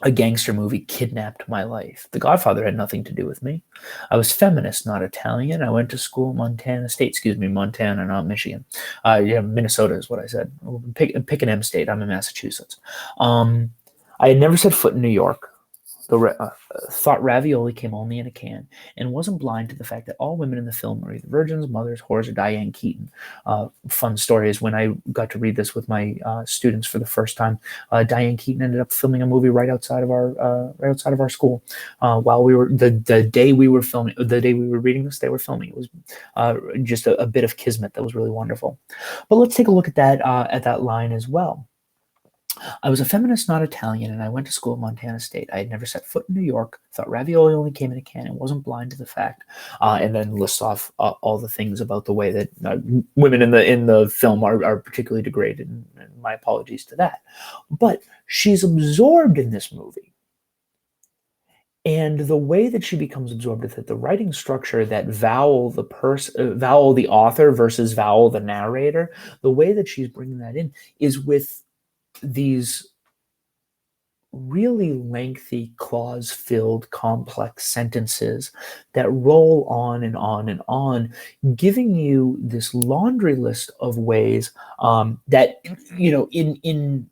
a gangster movie kidnapped my life. The Godfather had nothing to do with me. I was feminist, not Italian. I went to school in Montana State. Excuse me, Montana, not Michigan. Minnesota is what I said. Pick an M state. I'm in Massachusetts. I had never set foot in New York. Thought ravioli came only in a can, and wasn't blind to the fact that all women in the film were either virgins, mothers, whores, or Diane Keaton. Fun story is when I got to read this with my students for the first time, Diane Keaton ended up filming a movie right outside of our school. While we were the day we were filming, the day we were reading this, they were filming. It was just a bit of kismet that was really wonderful. But let's take a look at that line as well. I was a feminist, not Italian, and I went to school at Montana State. I had never set foot in New York, thought ravioli only came in a can, and wasn't blind to the fact. And then lists off all the things about the way that women in the film are particularly degraded, and my apologies to that. But she's absorbed in this movie. And the way that she becomes absorbed with it, the writing structure that vowel the author versus vowel the narrator, the way that she's bringing that in is with these really lengthy, clause-filled, complex sentences that roll on and on and on, giving you this laundry list of ways that, in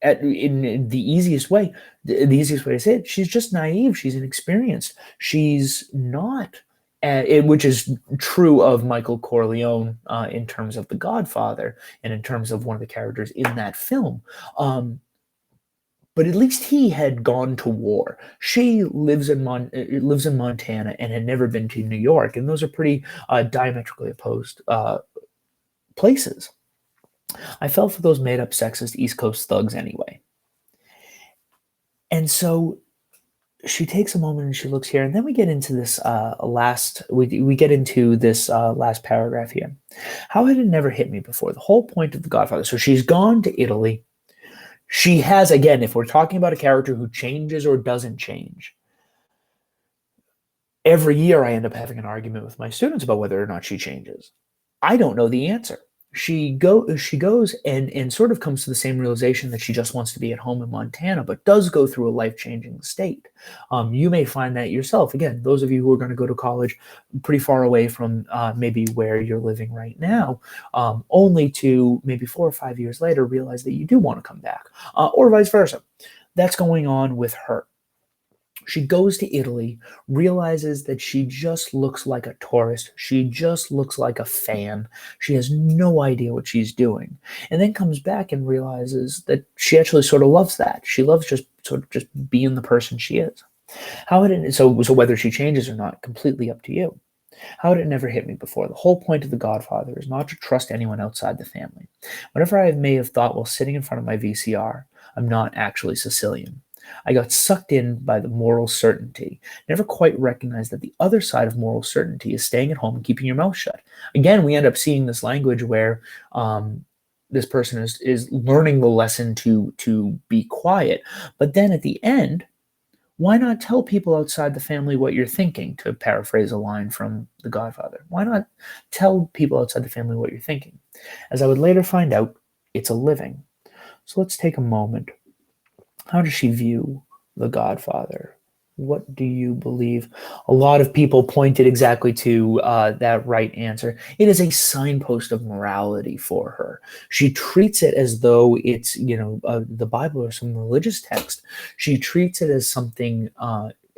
the easiest way, the easiest way to say it, she's just naive. She's inexperienced. She's not. Which is true of Michael Corleone in terms of The Godfather and in terms of one of the characters in that film. But at least he had gone to war. She lives in Montana and had never been to New York, and those are pretty diametrically opposed places. I fell for those made-up sexist East Coast thugs anyway. And so she takes a moment and she looks here, and then we get into this last paragraph here. How had it never hit me before? The whole point of The Godfather. So she's gone to Italy. She has, again, if we're talking about a character who changes or doesn't change, every year I end up having an argument with my students about whether or not she changes. I don't know the answer. She goes and sort of comes to the same realization that she just wants to be at home in Montana, but does go through a life-changing state. You may find that yourself. Again, those of you who are going to go to college pretty far away from maybe where you're living right now, only to maybe 4 or 5 years later realize that you do want to come back, or vice versa. That's going on with her. She goes to Italy, realizes that she just looks like a tourist. She just looks like a fan. She has no idea what she's doing. And then comes back and realizes that she actually sort of loves that. She loves just being the person she is. So whether she changes or not, completely up to you. How did it never hit me before? The whole point of The Godfather is not to trust anyone outside the family. Whatever I may have thought while sitting in front of my VCR, I'm not actually Sicilian. I got sucked in by the moral certainty, never quite recognized that the other side of moral certainty is staying at home and keeping your mouth shut. Again, we end up seeing this language where this person is learning the lesson to be quiet. But then at the end, why not tell people outside the family what you're thinking, to paraphrase a line from The Godfather? Why not tell people outside the family what you're thinking? As I would later find out, it's a living. So let's take a moment. How does she view The Godfather? What do you believe? A lot of people pointed exactly to that right answer. It is a signpost of morality for her. She treats it as though it's, the Bible or some religious text. She treats it as something,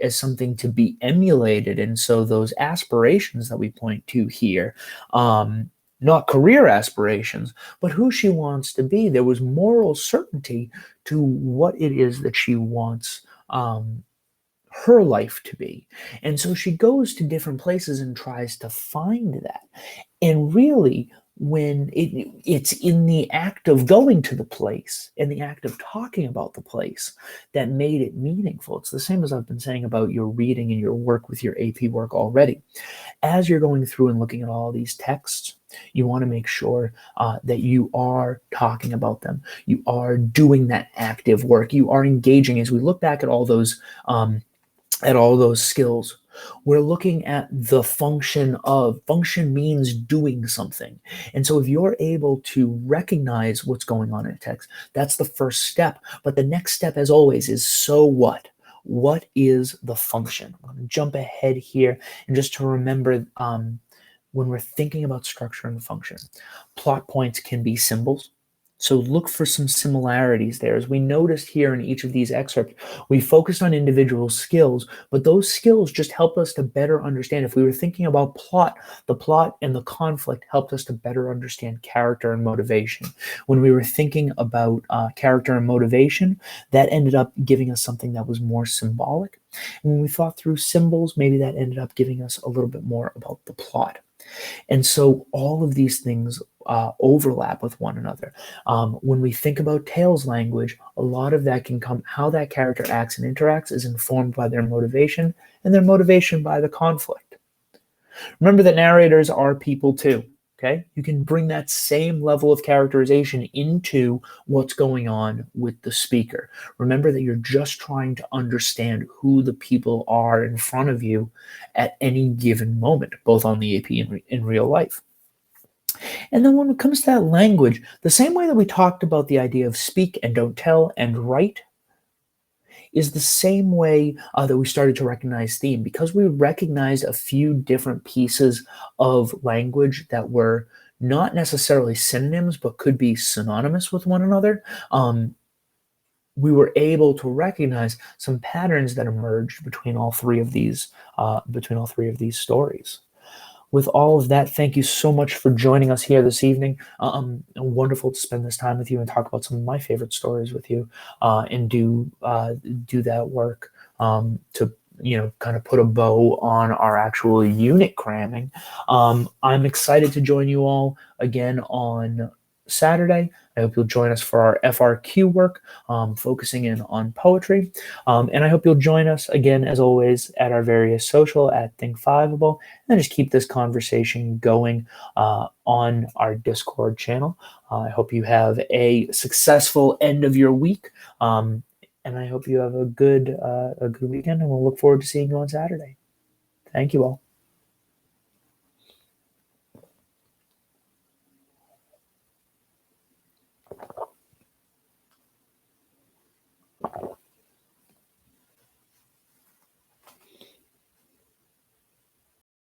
as something to be emulated. And so those aspirations that we point to here, not career aspirations, but who she wants to be. There was moral certainty to what it is that she wants her life to be. And so she goes to different places and tries to find that. And really, when it's in the act of going to the place and the act of talking about the place that made it meaningful. It's the same as I've been saying about your reading and your work with your AP work already. As you're going through and looking at all these texts, you want to make sure that you are talking about them. You are doing that active work. You are engaging. As we look back at all those skills, we're looking at the function of. Function means doing something. And so if you're able to recognize what's going on in a text, that's the first step. But the next step, as always, is so what? What is the function? I'm going to jump ahead here and just to remember when we're thinking about structure and function, plot points can be symbols. So look for some similarities there. As we noticed here in each of these excerpts, we focused on individual skills, but those skills just help us to better understand. If we were thinking about plot, the plot and the conflict helped us to better understand character and motivation. When we were thinking about character and motivation, that ended up giving us something that was more symbolic. And when we thought through symbols, maybe that ended up giving us a little bit more about the plot. And so all of these things overlap with one another. When we think about Tales language, a lot of that can come, how that character acts and interacts is informed by their motivation and their motivation by the conflict. Remember that narrators are people too. Okay, you can bring that same level of characterization into what's going on with the speaker. Remember that you're just trying to understand who the people are in front of you at any given moment, both on the AP and in real life. And then when it comes to that language, the same way that we talked about the idea of speak and don't tell and write is the same way that we started to recognize theme, because we recognized a few different pieces of language that were not necessarily synonyms, but could be synonymous with one another. We were able to recognize some patterns that emerged between all three of these stories. With all of that, thank you so much for joining us here this evening. Wonderful to spend this time with you and talk about some of my favorite stories with you, and do that work to kind of put a bow on our actual unit cramming. I'm excited to join you all again on Saturday. I hope you'll join us for our FRQ work, focusing in on poetry. And I hope you'll join us again, as always, at our various social at Think5able, and just keep this conversation going on our Discord channel. I hope you have a successful end of your week, and I hope you have a good weekend, and we'll look forward to seeing you on Saturday. Thank you all.